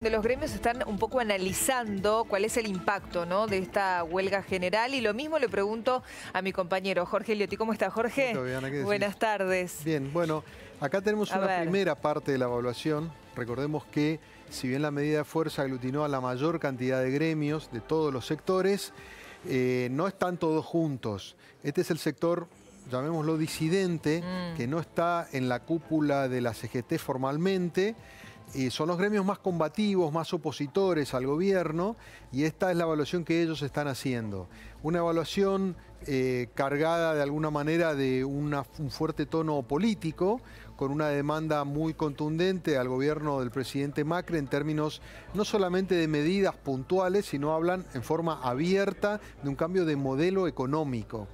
De los gremios están un poco analizando cuál es el impacto, ¿no?, de esta huelga general, y lo mismo le pregunto a mi compañero Jorge Eliotti. ¿Cómo está, Jorge? Buenas tardes. Bien, bueno, acá tenemos una primera parte de la evaluación. Recordemos que si bien la medida de fuerza aglutinó a la mayor cantidad de gremios de todos los sectores, no están todos juntos. Este es el sector, llamémoslo disidente, que no está en la cúpula de la CGT formalmente. Son los gremios más combativos, más opositores al gobierno, y esta es la evaluación que ellos están haciendo. Una evaluación cargada de alguna manera de un fuerte tono político, con una demanda muy contundente al gobierno del presidente Macri en términos no solamente de medidas puntuales, sino hablan en forma abierta de un cambio de modelo económico.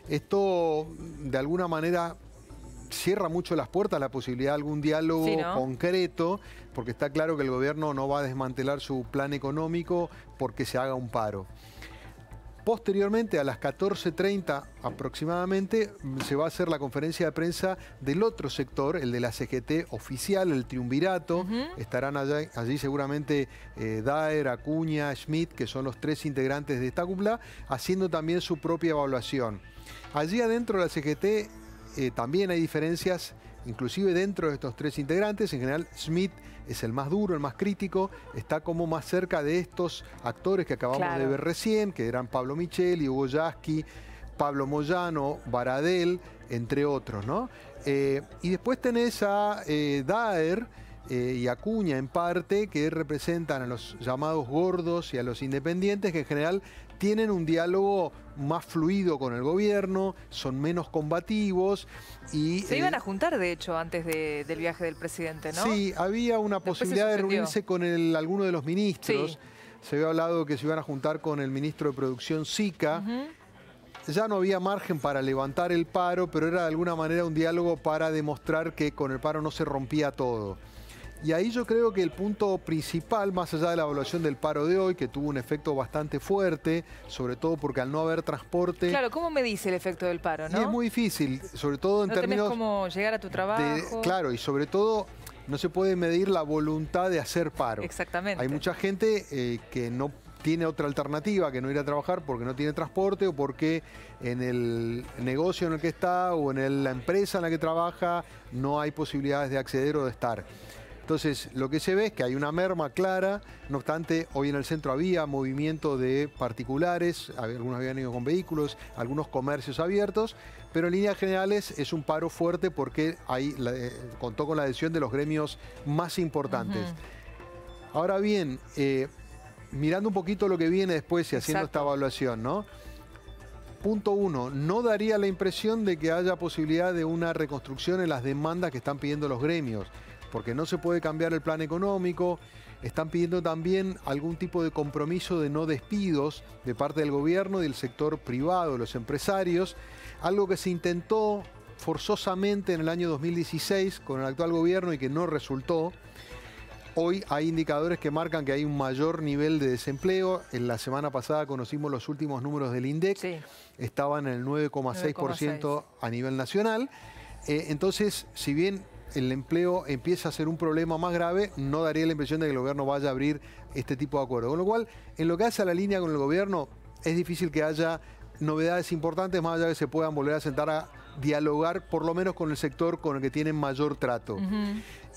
Esto de alguna manera cierra mucho las puertas a la posibilidad de algún diálogo concreto, porque está claro que el gobierno no va a desmantelar su plan económico porque se haga un paro. Posteriormente, a las 14:30 aproximadamente, se va a hacer la conferencia de prensa del otro sector, el de la CGT oficial, el triunvirato. Estarán allí seguramente Daer, Acuña, Schmidt, que son los tres integrantes de esta cúpula, haciendo también su propia evaluación. Allí adentro de la CGT también hay diferencias, inclusive dentro de estos tres integrantes. En general, Schmidt es el más duro, el más crítico, está como más cerca de estos actores que acabamos de ver recién, que eran Pablo Micheli, Hugo Yasky, Pablo Moyano, Baradel, entre otros, ¿no? Y después tenés a Daer y Acuña en parte, que representan a los llamados gordos y a los independientes, que en general tienen un diálogo más fluido con el gobierno, son menos combativos. Y se iban a juntar, de hecho, antes del viaje del presidente, ¿no? Sí, había una posibilidad de reunirse con alguno de los ministros. Sí. Se había hablado que se iban a juntar con el ministro de Producción, Sica. Ya no había margen para levantar el paro, pero era de alguna manera un diálogo para demostrar que con el paro no se rompía todo. Y ahí yo creo que el punto principal, más allá de la evaluación del paro de hoy, que tuvo un efecto bastante fuerte, sobre todo porque al no haber transporte... Claro, ¿cómo me dice el efecto del paro, no? Y es muy difícil, sobre todo en términos... No tenés cómo llegar a tu trabajo. Claro, y sobre todo no se puede medir la voluntad de hacer paro. Exactamente. Hay mucha gente que no tiene otra alternativa que no ir a trabajar porque no tiene transporte, o porque en el negocio en el que está o en la empresa en la que trabaja no hay posibilidades de acceder o de estar. Entonces, lo que se ve es que hay una merma clara. No obstante, hoy en el centro había movimiento de particulares, algunos habían ido con vehículos, algunos comercios abiertos, pero en líneas generales es un paro fuerte porque contó con la adhesión de los gremios más importantes. Ahora bien, mirando un poquito lo que viene después y haciendo esta evaluación, ¿no? Punto 1, no daría la impresión de que haya posibilidad de una reconstrucción en las demandas que están pidiendo los gremios, porque no se puede cambiar el plan económico. Están pidiendo también algún tipo de compromiso de no despidos de parte del gobierno y del sector privado, los empresarios, algo que se intentó forzosamente en el año 2016 con el actual gobierno y que no resultó. Hoy hay indicadores que marcan que hay un mayor nivel de desempleo. En la semana pasada conocimos los últimos números del INDEC. Estaban en el 9,6% a nivel nacional. Entonces, si bien el empleo empieza a ser un problema más grave, no daría la impresión de que el gobierno vaya a abrir este tipo de acuerdos. Con lo cual, en lo que hace a la línea con el gobierno, es difícil que haya novedades importantes, más allá de que se puedan volver a sentar a dialogar, por lo menos con el sector con el que tienen mayor trato.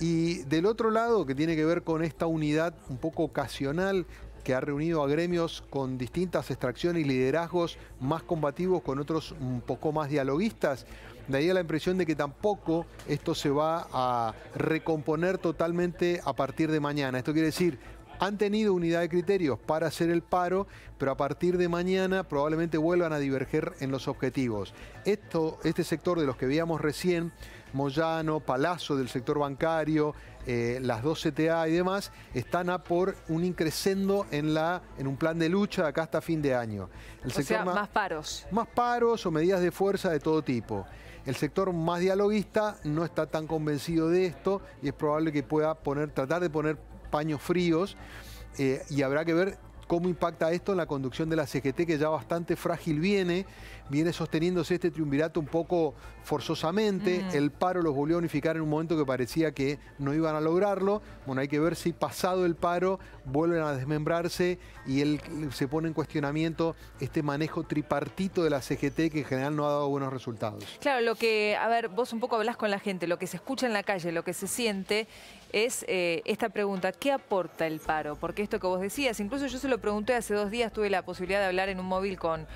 Y del otro lado, que tiene que ver con esta unidad un poco ocasional, que ha reunido a gremios con distintas extracciones y liderazgos más combativos, con otros un poco más dialoguistas, daría la impresión de que tampoco esto se va a recomponer totalmente a partir de mañana. Esto quiere decir, han tenido unidad de criterios para hacer el paro, pero a partir de mañana probablemente vuelvan a diverger en los objetivos. Este sector de los que veíamos recién, Moyano, Palazzo del sector bancario, las dos CTA y demás, están a por un increscendo en un plan de lucha de acá hasta fin de año. Más paros. Más paros o medidas de fuerza de todo tipo. El sector más dialoguista no está tan convencido de esto y es probable que pueda tratar de poner paños fríos, y habrá que ver cómo impacta esto en la conducción de la CGT, que ya bastante frágil viene sosteniéndose este triunvirato un poco forzosamente. El paro los volvió a unificar en un momento que parecía que no iban a lograrlo. Bueno, hay que ver si pasado el paro vuelven a desmembrarse y él se pone en cuestionamiento este manejo tripartito de la CGT que en general no ha dado buenos resultados. Claro, lo que, a ver, vos un poco hablás con la gente, lo que se escucha en la calle, lo que se siente es esta pregunta: ¿qué aporta el paro? Porque esto que vos decías, incluso yo se lo pregunté hace 2 días, tuve la posibilidad de hablar en un móvil con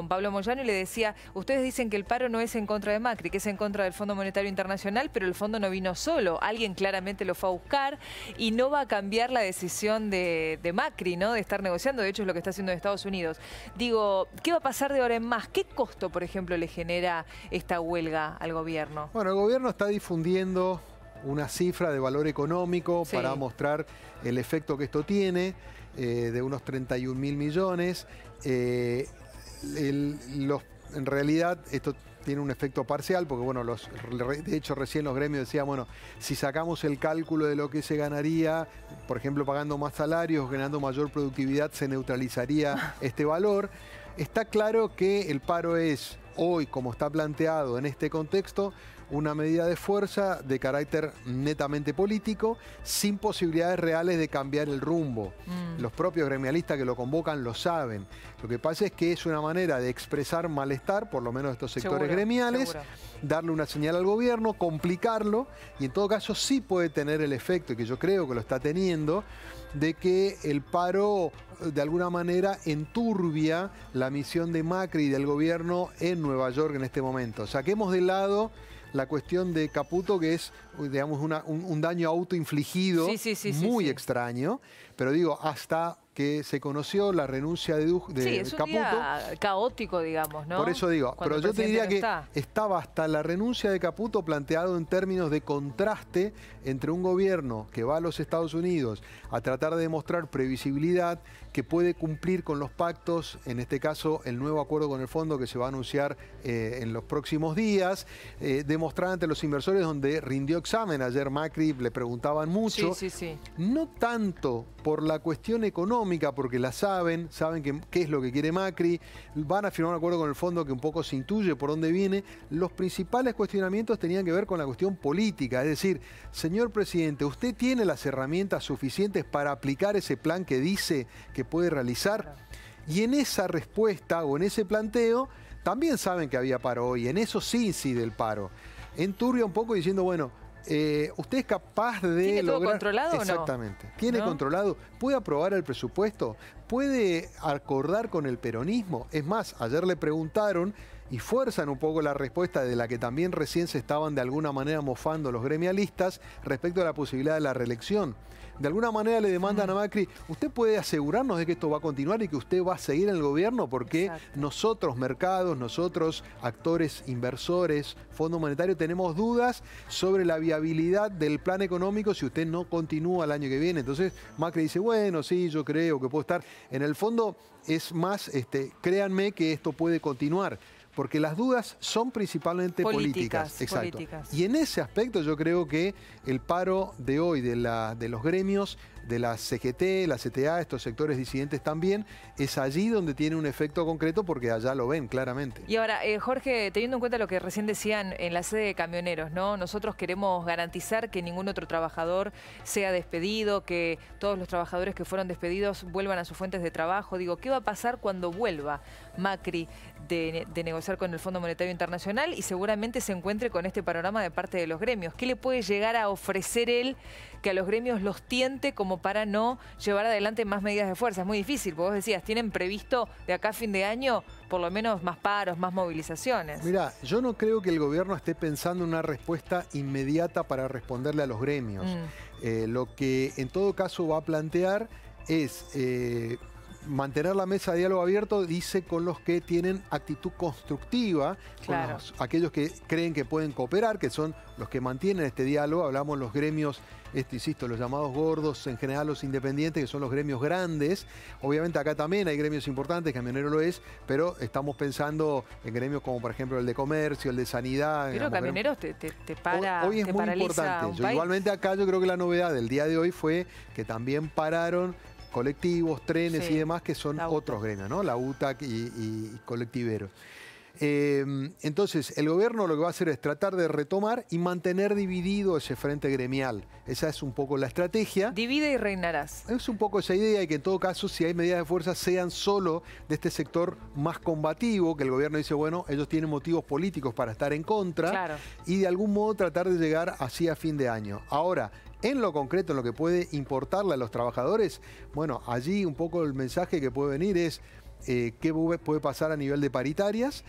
Pablo Moyano y le decía, ustedes dicen que el paro no es en contra de Macri, que es en contra del Fondo Monetario Internacional, pero el fondo no vino solo, alguien claramente lo fue a buscar y no va a cambiar la decisión de Macri, ¿no?, de estar negociando. De hecho es lo que está haciendo en Estados Unidos. Digo, ¿qué va a pasar de ahora en más? ¿Qué costo, por ejemplo, le genera esta huelga al gobierno? Bueno, el gobierno está difundiendo una cifra de valor económico para mostrar el efecto que esto tiene, de unos 31.000 millones. En realidad esto tiene un efecto parcial, porque bueno, de hecho recién los gremios decían, bueno, si sacamos el cálculo de lo que se ganaría, por ejemplo, pagando más salarios, generando mayor productividad, se neutralizaría este valor. Está claro que el paro es, hoy, como está planteado en este contexto, una medida de fuerza de carácter netamente político, sin posibilidades reales de cambiar el rumbo. Los propios gremialistas que lo convocan lo saben. Lo que pasa es que es una manera de expresar malestar, por lo menos de estos sectores gremiales, darle una señal al gobierno, complicarlo, y en todo caso sí puede tener el efecto, y que yo creo que lo está teniendo, de que el paro de alguna manera enturbia la misión de Macri y del gobierno en Nueva York en este momento. Saquemos de lado la cuestión de Caputo, que es, digamos, un daño autoinfligido muy extraño, pero digo, hasta que se conoció la renuncia de Caputo. Es un día caótico, digamos, ¿no? Por eso digo, pero yo te diría que estaba hasta la renuncia de Caputo planteado en términos de contraste entre un gobierno que va a los Estados Unidos a tratar de demostrar previsibilidad, que puede cumplir con los pactos, en este caso el nuevo acuerdo con el fondo que se va a anunciar en los próximos días, demostrar ante los inversores, donde rindió examen ayer Macri, le preguntaban mucho, no tanto por la cuestión económica, porque la saben qué es lo que quiere Macri, van a firmar un acuerdo con el fondo que un poco se intuye por dónde viene. Los principales cuestionamientos tenían que ver con la cuestión política, es decir, señor presidente, ¿usted tiene las herramientas suficientes para aplicar ese plan que dice que puede realizar? Y en esa respuesta o en ese planteo también saben que había paro hoy, en eso sí incide el paro. Enturbia un poco diciendo, bueno, ¿usted es capaz de ¿Tiene lograr? todo controlado o no? Exactamente. ¿Tiene controlado? ¿Puede aprobar el presupuesto? ¿Puede acordar con el peronismo? Es más, ayer le preguntaron y fuerzan un poco la respuesta de la que también recién se estaban de alguna manera mofando los gremialistas respecto a la posibilidad de la reelección. De alguna manera le demandan a Macri, ¿usted puede asegurarnos de que esto va a continuar y que usted va a seguir en el gobierno? Porque nosotros, mercados, nosotros, actores, inversores, Fondo Monetario, tenemos dudas sobre la viabilidad del plan económico si usted no continúa el año que viene. Entonces Macri dice, bueno, sí, yo creo que puedo estar. En el fondo es más, créanme que esto puede continuar. Porque las dudas son principalmente políticas. Exacto. Y en ese aspecto yo creo que el paro de hoy de los gremios, de la CGT, la CTA, estos sectores disidentes también, es allí donde tiene un efecto concreto, porque allá lo ven claramente. Y ahora, Jorge, teniendo en cuenta lo que recién decían en la sede de camioneros, ¿no? Nosotros queremos garantizar que ningún otro trabajador sea despedido, que todos los trabajadores que fueron despedidos vuelvan a sus fuentes de trabajo. Digo, ¿qué va a pasar cuando vuelva Macri de negociar con el Fondo Monetario Internacional y seguramente se encuentre con este panorama de parte de los gremios? ¿Qué le puede llegar a ofrecer él que a los gremios los tiente como para no llevar adelante más medidas de fuerza? Es muy difícil, porque vos decías, tienen previsto de acá a fin de año por lo menos más paros, más movilizaciones. Mirá, yo no creo que el gobierno esté pensando en una respuesta inmediata para responderle a los gremios. Lo que en todo caso va a plantear es mantener la mesa de diálogo abierto, dice, con los que tienen actitud constructiva, con aquellos que creen que pueden cooperar, que son los que mantienen este diálogo. Hablamos los gremios, insisto, los llamados gordos, en general los independientes, que son los gremios grandes. Obviamente acá también hay gremios importantes, Camionero lo es, pero estamos pensando en gremios como por ejemplo el de comercio, el de sanidad. Pero Camioneros te para, hoy es muy importante. Igualmente acá yo creo que la novedad del día de hoy fue que también pararon colectivos, trenes Sí, y demás, que son la UTA. otros gremios, ¿no? La UTAC y colectiveros. Entonces, el gobierno lo que va a hacer es tratar de retomar y mantener dividido ese frente gremial. Esa es un poco la estrategia. Divide y reinarás. Es un poco esa idea y que en todo caso, si hay medidas de fuerza, sean solo de este sector más combativo, que el gobierno dice, bueno, ellos tienen motivos políticos para estar en contra, Claro. y de algún modo tratar de llegar así a fin de año. Ahora, en lo concreto, en lo que puede importarle a los trabajadores, bueno, allí un poco el mensaje que puede venir es qué puede pasar a nivel de paritarias,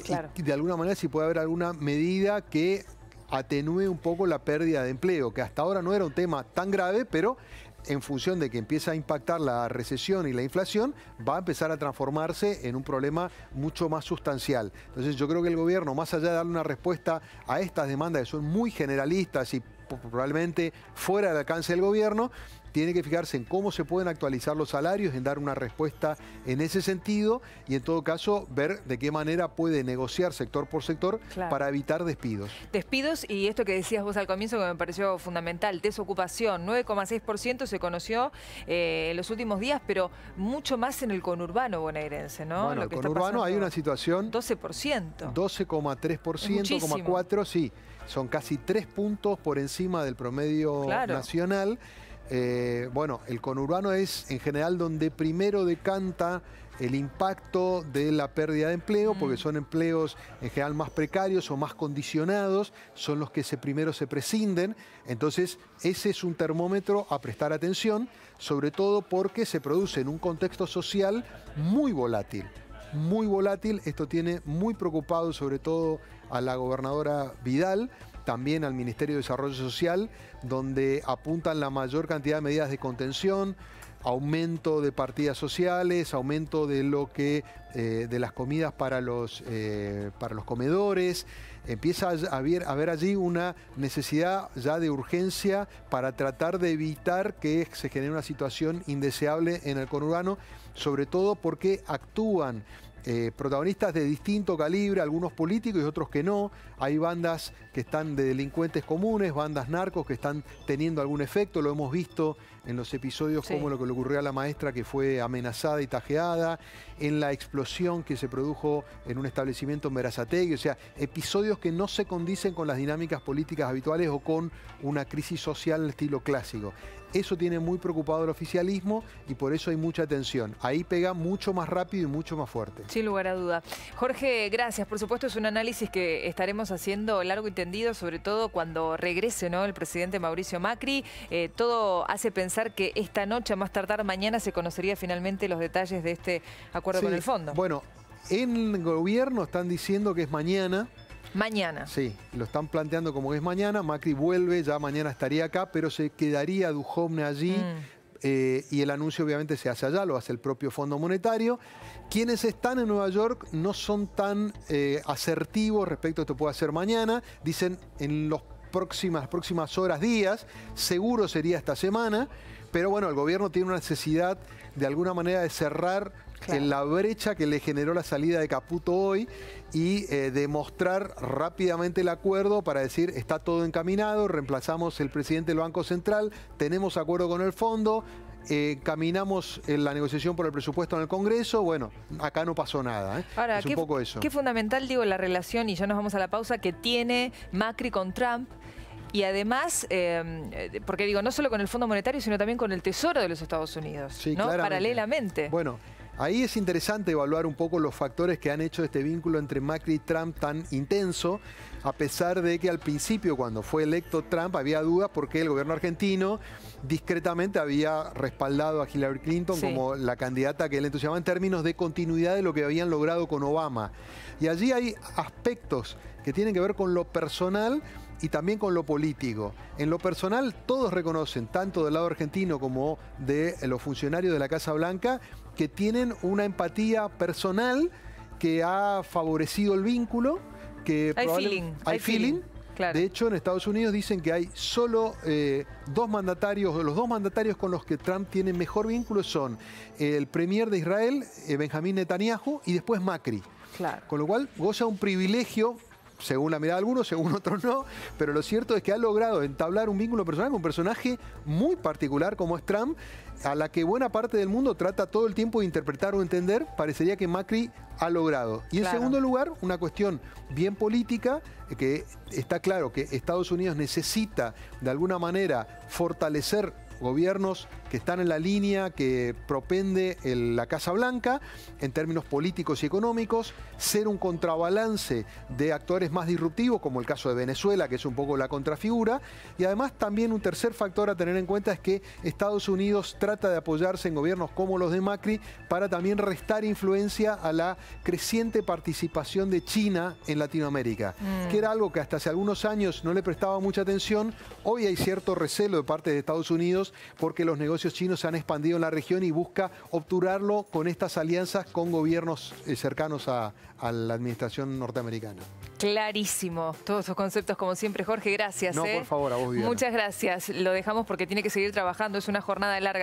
Claro. y de alguna manera si puede haber alguna medida que atenúe un poco la pérdida de empleo, que hasta ahora no era un tema tan grave, pero en función de que empieza a impactar la recesión y la inflación, va a empezar a transformarse en un problema mucho más sustancial. Entonces yo creo que el gobierno, más allá de darle una respuesta a estas demandas que son muy generalistas y probablemente fuera del alcance del gobierno, tiene que fijarse en cómo se pueden actualizar los salarios, en dar una respuesta en ese sentido y en todo caso ver de qué manera puede negociar sector por sector Claro. para evitar despidos. Despidos y esto que decías vos al comienzo que me pareció fundamental, desocupación, 9,6% se conoció en los últimos días, pero mucho más en el conurbano bonaerense, ¿no? Bueno, Lo que con está Urbano hay pasando, una situación 12%. 12,3%, 0,4%, sí. Son casi 3 puntos por encima del promedio Claro. nacional. Bueno, el conurbano es en general donde primero decanta el impacto de la pérdida de empleo, porque son empleos en general más precarios o más condicionados, son los que primero se prescinden. Entonces, ese es un termómetro a prestar atención, sobre todo porque se produce en un contexto social muy volátil. Muy volátil, esto tiene muy preocupado sobre todo a la gobernadora Vidal, también al Ministerio de Desarrollo Social, donde apuntan la mayor cantidad de medidas de contención, aumento de partidas sociales, aumento de de las comidas para los comedores. Empieza a haber allí una necesidad ya de urgencia para tratar de evitar que se genere una situación indeseable en el conurbano, sobre todo porque actúan protagonistas de distinto calibre, algunos políticos y otros que no. Hay bandas que están de delincuentes comunes, bandas narcos que están teniendo algún efecto. Lo hemos visto en los episodios como lo que le ocurrió a la maestra que fue amenazada y tajeada, en la explosión que se produjo en un establecimiento en Berazategui. O sea, episodios que no se condicen con las dinámicas políticas habituales o con una crisis social estilo clásico. Eso tiene muy preocupado al oficialismo y por eso hay mucha tensión. Ahí pega mucho más rápido y mucho más fuerte. Sin lugar a duda. Jorge, gracias. Por supuesto es un análisis que estaremos haciendo largo y tendido, sobre todo cuando regrese, ¿no?, el presidente Mauricio Macri. Todo hace pensar que esta noche, a más tardar mañana, se conocería finalmente los detalles de este acuerdo con el fondo. Bueno, en el gobierno están diciendo que es mañana. Mañana. Sí, lo están planteando como que es mañana. Macri vuelve, ya mañana estaría acá, pero se quedaría Duhovne allí. Y el anuncio obviamente se hace allá, lo hace el propio Fondo Monetario. Quienes están en Nueva York no son tan asertivos respecto a esto puede hacer mañana. Dicen en las próximas horas, días, seguro sería esta semana. Pero bueno, el gobierno tiene una necesidad de alguna manera de cerrar en la brecha que le generó la salida de Caputo hoy y demostrar rápidamente el acuerdo para decir está todo encaminado, reemplazamos el presidente del Banco Central, tenemos acuerdo con el fondo, caminamos en la negociación por el presupuesto en el Congreso. Bueno, acá no pasó nada. Ahora, es un poco eso. Qué fundamental, digo, la relación, y ya nos vamos a la pausa, que tiene Macri con Trump. Y además, porque digo, no solo con el Fondo Monetario, sino también con el Tesoro de los Estados Unidos, Sí, ¿no? claramente. Paralelamente. Bueno, ahí es interesante evaluar un poco los factores que han hecho este vínculo entre Macri y Trump tan intenso, a pesar de que al principio, cuando fue electo Trump, había dudas porque el gobierno argentino discretamente había respaldado a Hillary Clinton como la candidata que él entusiasmaba en términos de continuidad de lo que habían logrado con Obama. Y allí hay aspectos que tienen que ver con lo personal y también con lo político. En lo personal, todos reconocen, tanto del lado argentino como de los funcionarios de la Casa Blanca, que tienen una empatía personal que ha favorecido el vínculo. Que hay feeling. Claro. De hecho, en Estados Unidos dicen que hay solo dos mandatarios, los dos mandatarios con los que Trump tiene mejor vínculo son el premier de Israel, Benjamín Netanyahu, y después Macri. Claro. Con lo cual goza un privilegio según la mirada de algunos, según otros no, pero lo cierto es que ha logrado entablar un vínculo personal con un personaje muy particular como es Trump, a la que buena parte del mundo trata todo el tiempo de interpretar o entender. Parecería que Macri ha logrado. Y en segundo lugar, una cuestión bien política, que está claro que Estados Unidos necesita de alguna manera fortalecer gobiernos que están en la línea que propende la Casa Blanca en términos políticos y económicos, ser un contrabalance de actores más disruptivos, como el caso de Venezuela, que es un poco la contrafigura, y además también un tercer factor a tener en cuenta es que Estados Unidos trata de apoyarse en gobiernos como los de Macri para también restar influencia a la creciente participación de China en Latinoamérica, que era algo que hasta hace algunos años no le prestaba mucha atención. Hoy hay cierto recelo de parte de Estados Unidos porque los negocios chinos se han expandido en la región y busca obturarlo con estas alianzas con gobiernos cercanos a la administración norteamericana. Clarísimo. Todos esos conceptos, como siempre, Jorge, gracias. No, por favor, a vos, Viviana. Muchas gracias. Lo dejamos porque tiene que seguir trabajando. Es una jornada larga.